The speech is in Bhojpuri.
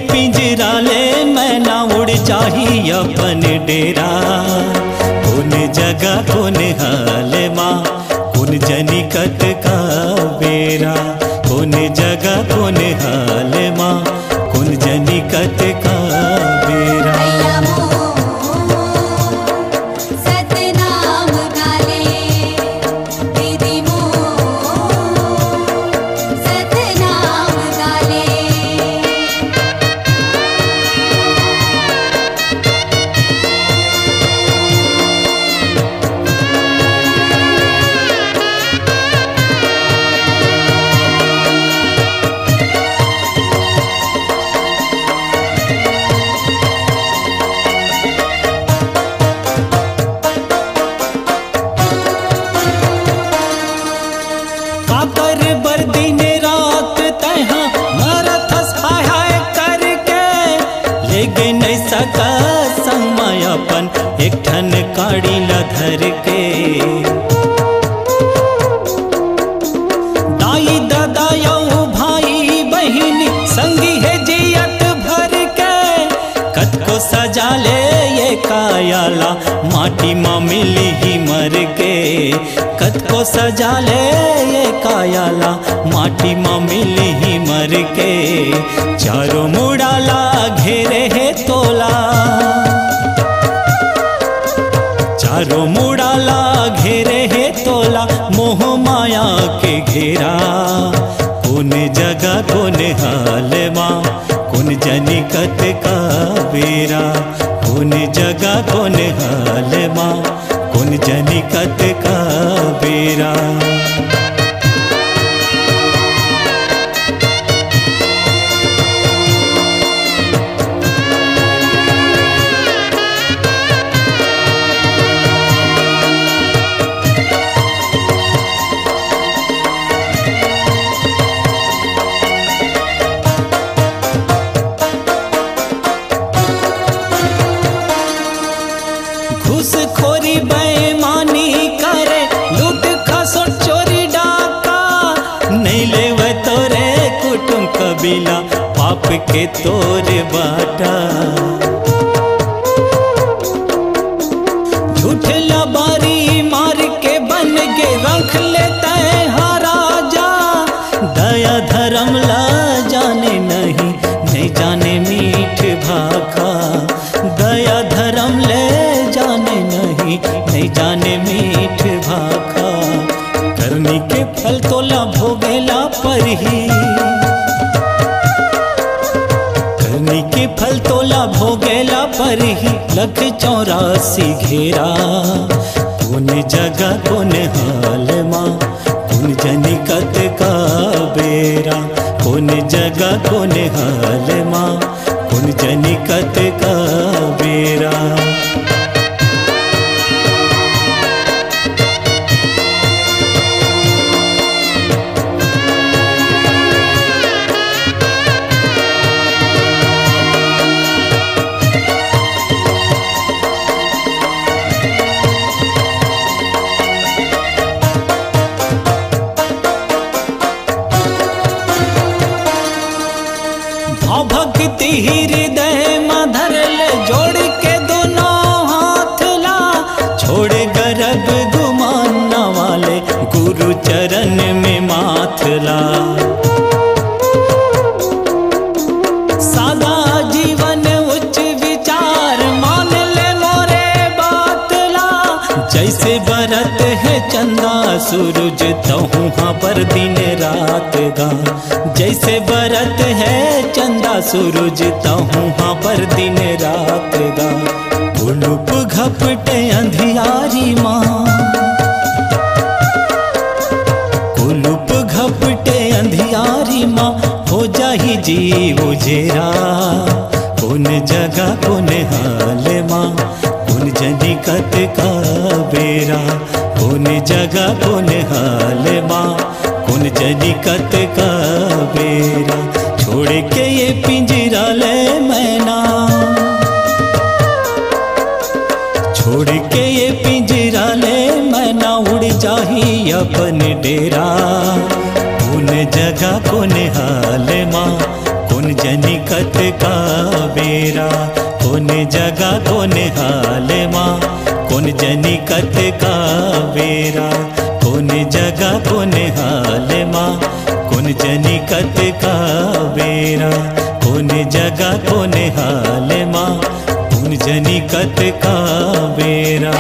पिंजरा ले मैना उड़ जाही अपन डेरा। कौन जगह कौन हाल माँ कौन जनी कत का बेरा। कौन जगह कौन हाल माँ कौन जनी कत का बेरा। सका संगमायापन एक ठन काड़ी ला धर के। दाई दादा यौ भाई बहिनी संगी है जियत भर के। कत को सजा ले ये कायाला माटी माँ मिली ही मर के। कत को सजा ले ये कायाला माटी माँ मिली ही मर के। चारों मुड़ाला घेरे है तोला चारों मुड़ाला घेरे है तोला मोह माया के घेरा। कौन जगह कौन हाल माँ कौन जनी कत का बेरा। कौन जगह कौन हाल माँ कौन जनी कत का बेरा। घूसखोरी बेईमानी करे लूट खसो चोरी डाका। नहीं लेवे तोरे कुटुंब कबीला पाप के तोरे बाटा। झूठ लबारी मार के बन के रख लेता है राजा। दया धर्म ला जाने नहीं जाने मीठ भाखा। दया धर्म ले नहीं जाने मीठ भाखा। करनी के फल तोला भोगेला पर ही। करनी के फल तोला भोगेला पर ही। 184 घेरा। कौन जगह कौन हाल माँ कौन जनी कत का बेरा। कौन जगह कौन हाल माँ कौन जनी कत का बेरा। भक्ति हृदय में धर ले जोड़ के दोनों हाथ ला। छोड़ गर्भ गुमाना वाले गुरु चरण में माथ ला। सादा जीवन उच्च विचार मान ले मोरे बात ला। जैसे बरत है चंदा सूरज तहु हाँ पर दिन रात गा। जैसे बरत है चंदा सूरज तहु हाँ पर दिन रात गा। गुलुप घपटे अंधियारी माँ गुलुप घपटे अंधियारी माँ हो जाही जीव उजेरा। कौन जगह कौन हाल माँ कौन जनी कत का बेरा। कौन जगह कौन हाल माँ कौन जनी कत का बेरा। छोड़ के ये पिंजरा ले मैना छोड़ के ये पिंजरा ले मैना उड़ जाही अपन डेरा। कौन जगह कौन हाल माँ कौन जनी कत का बेरा, कौन जगह कौन हाल माँ, कौन जनी कत का बेरा, कौन जगह कौन हाल माँ, कौन जनी कत का बेरा, कौन जगह कौन हाल माँ, कौन जनी कत का बेरा।